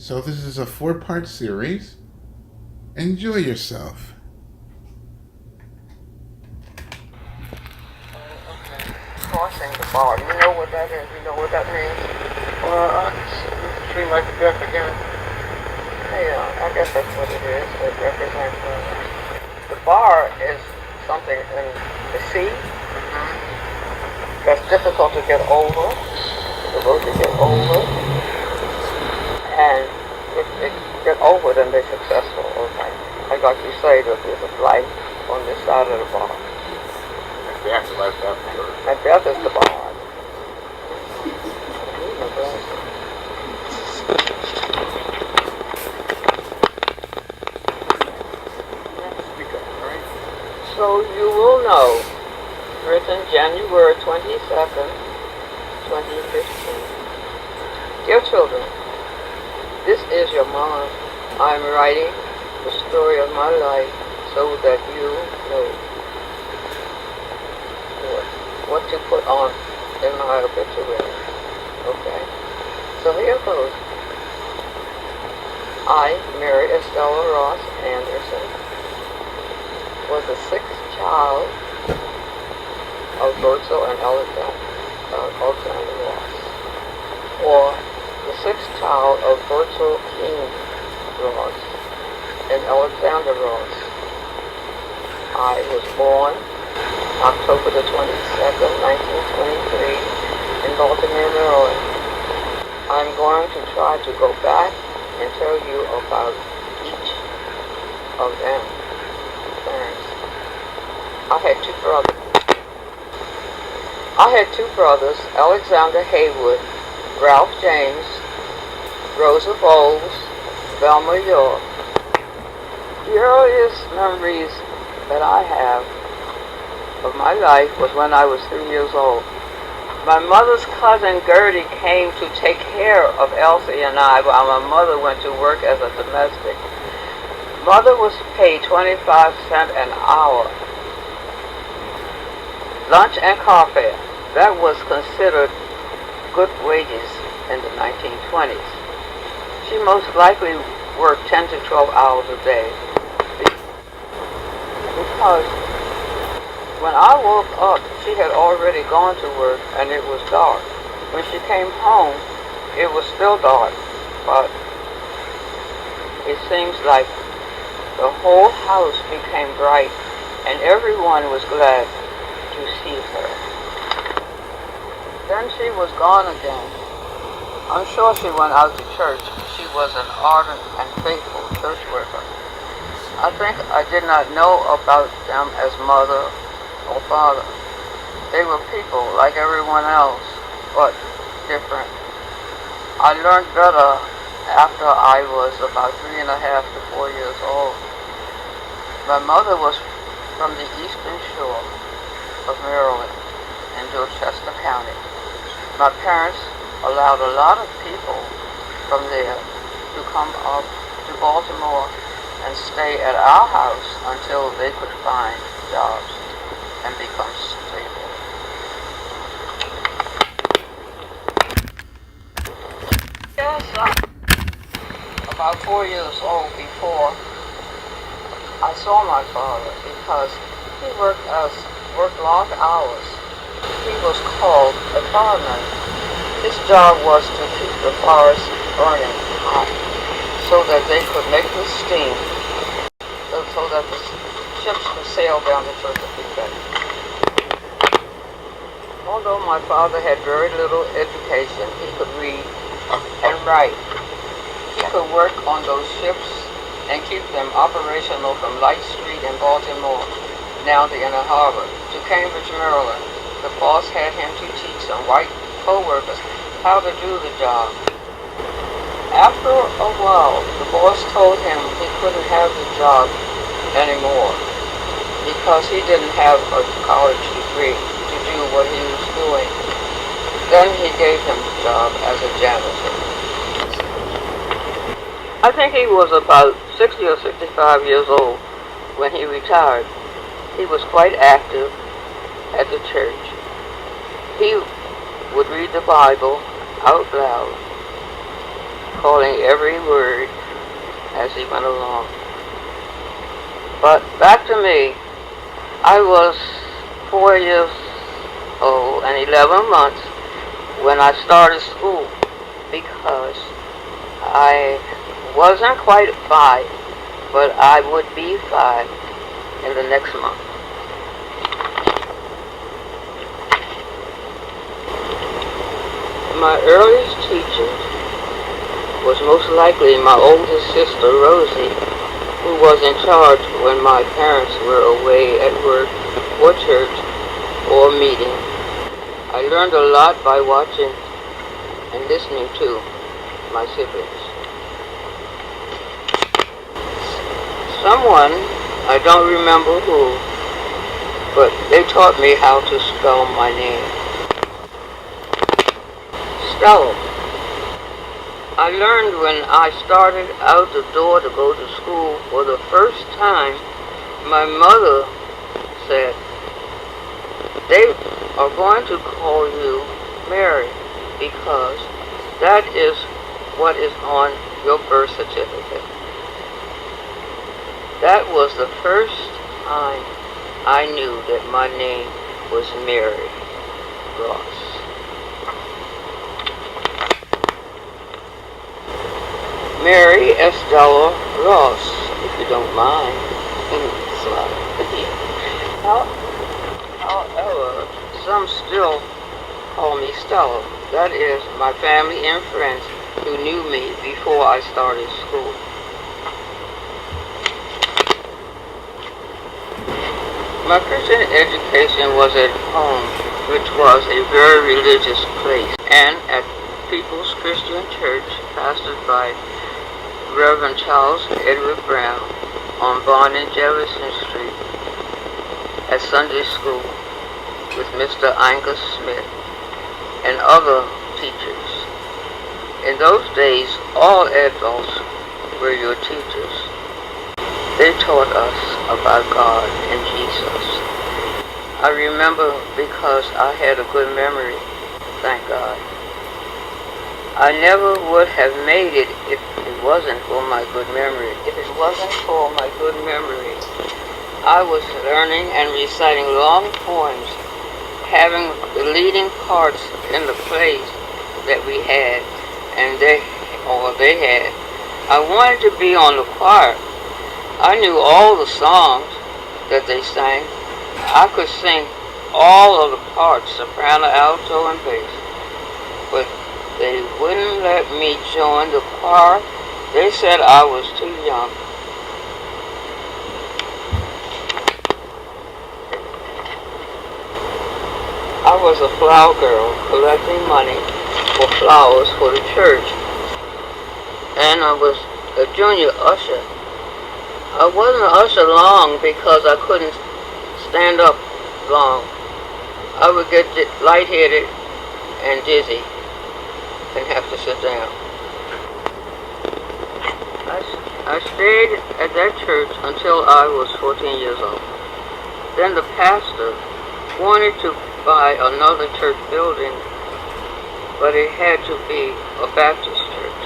So this is a 4-part series. Enjoy yourself. Okay. Crossing the bar. You know what that is? You know what that means? Seem like a death again. Yeah, I guess that's what it is. It represents the bar is something in the sea that's difficult to get over, the road to get over, and if they get over, then they're successful. Okay, like you say, that there's a life on this side of the bar, And the afterlife afterwards. and death is the bar. So you will know, written January 22nd, 2015. Dear children, this is your mom. I'm writing the story of my life so that you know what to put on in my obituary. Okay? So here goes. I, Mary Estella Ross Anderson, was the sixth child of Virgil and Alexander Ross, or the sixth child of Virgil King Ross and Alexander Ross. I was born October the 22nd, 1923, in Baltimore, Maryland. I'm going to try to go back and tell you about each of them. Parents. I had two brothers, Alexander Haywood, Ralph James, Rosa Bowles, Velma York. The earliest memories that I have of my life was when I was 3 years old. My mother's cousin Gertie came to take care of Elsie and I while my mother went to work as a domestic. Mother was paid 25 cents an hour. Lunch and car fare. That was considered good wages in the 1920s. She most likely worked 10 to 12 hours a day. Because when I woke up, she had already gone to work and it was dark. When she came home, it was still dark, but it seems like the whole house became bright, and everyone was glad to see her. Then she was gone again. I'm sure she went out to church. She was an ardent and faithful church worker. I think I did not know about them as mother or father. They were people like everyone else, but different. I learned better after I was about 3.5 to 4 years old. My mother was from the eastern shore of Maryland in Dorchester County. My parents allowed a lot of people from there to come up to Baltimore and stay at our house until they could find jobs and become stable. Yes, about 4 years old before I saw my father, because he worked long hours. He was called a fireman. His job was to keep the forest burning hot so that they could make the steam, so that the ships could sail down the Chesapeake Bay. Although my father had very little education, he could read and write. He could work on those ships and keep them operational from Light Street in Baltimore down to Inner Harbor to Cambridge, Maryland. The boss had him to teach some white co-workers how to do the job. After a while, the boss told him he couldn't have the job anymore because he didn't have a college degree to do what he was doing. Then he gave him the job as a janitor. I think he was about 60 or 65 years old when he retired. He was quite active at the church. He would read the Bible out loud, recalling every word as he went along. But back to me, I was 4 years old and 11 months when I started school because I wasn't quite 5, but I would be 5 in the next month. My earliest teacher was most likely my oldest sister, Rosie, who was in charge when my parents were away at work or church or meeting. I learned a lot by watching and listening to my siblings. Someone, I don't remember who, but they taught me how to spell my name. Stella. I learned when I started out the door to go to school for the first time, my mother said, "They are going to call you Mary because that is what is on your birth certificate." That was the first time I knew that my name was Mary Ross. Mary Estella Ross, if you don't mind. However, some still call me Stella. That is my family and friends who knew me before I started school. My Christian education was at home, which was a very religious place, and at People's Christian Church, pastored by Reverend Charles Edward Brown on Bond and Jefferson Street, at Sunday school with Mr. Angus Smith and other teachers. In those days, all adults were your teachers. They taught us about God and Jesus. I remember because I had a good memory, thank God. I never would have made it if it wasn't for my good memory. If it wasn't for my good memory, I was learning and reciting long poems, having the leading parts in the plays that we had, and they had. I wanted to be on the choir. I knew all the songs that they sang. I could sing all of the parts, soprano, alto, and bass, but they wouldn't let me join the choir. They said I was too young. I was a flower girl collecting money for flowers for the church, and I was a junior usher. I wasn't an usher long because I couldn't stand up long. I would get lightheaded and dizzy and have to sit down. I stayed at that church until I was 14 years old. Then the pastor wanted to buy another church building, but it had to be a Baptist church.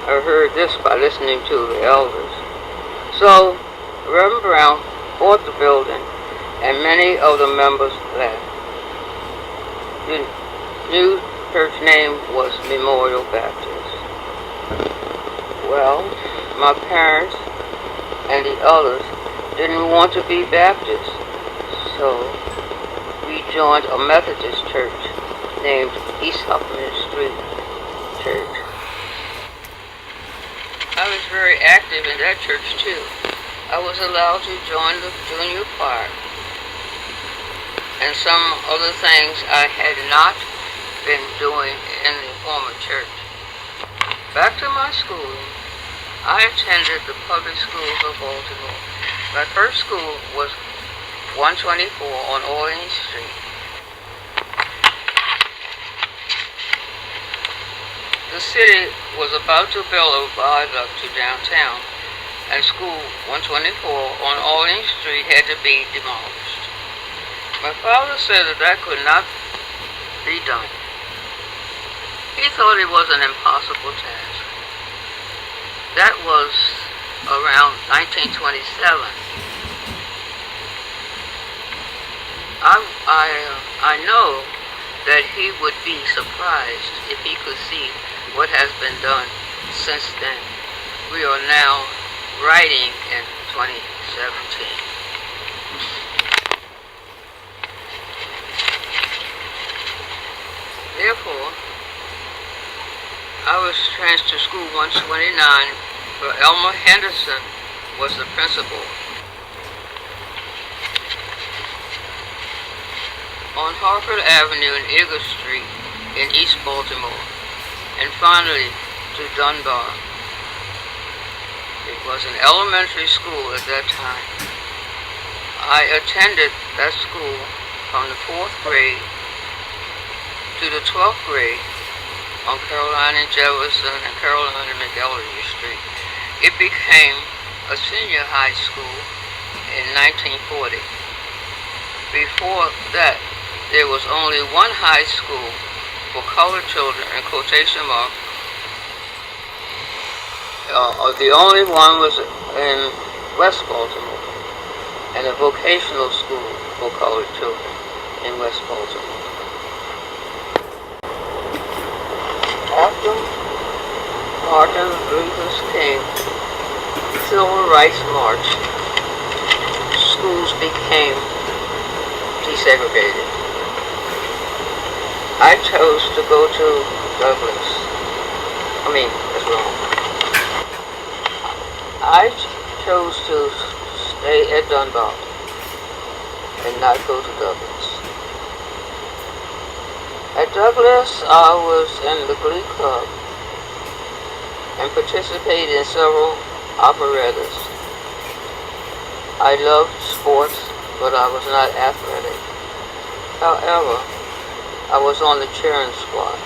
I heard this by listening to the elders. So Reverend Brown bought the building, and many of the members left. The new church name was Memorial Baptist. Well, my parents and the others didn't want to be Baptists, so we joined a Methodist church named East Huffman Street Church. I was very active in that church too. I was allowed to join the junior choir and some other things I had not been doing in the former church. Back to my schooling, I attended the public schools of Baltimore. My first school was 124 on Orleans Street. The city was about to build a viaduct to downtown, and school 124 on Orleans Street had to be demolished. My father said that could not be done. He He thought it was an impossible task. That was around 1927. I know that he would be surprised if he could see what has been done since then. We are now writing in 2017. Therefore, I was transferred to school 129, where Elmer Henderson was the principal. On Harford Avenue and Eagle Street in East Baltimore, and finally to Dunbar. It was an elementary school at that time. I attended that school from the 4th grade to the 12th grade on Caroline and Jefferson and Caroline and McElligott Street. It became a senior high school in 1940. Before that, there was only one high school for colored children, in quotation marks. The only one was in West Baltimore, and a vocational school for colored children in West Baltimore. After Martin Luther King's Civil Rights March, schools became desegregated. I chose to go to Douglas. That's wrong. I chose to stay at Dunbar and not go to Douglas. At Douglas, I was in the Glee Club and participated in several operettas. I loved sports, but I was not athletic. However, I was on the cheering squad.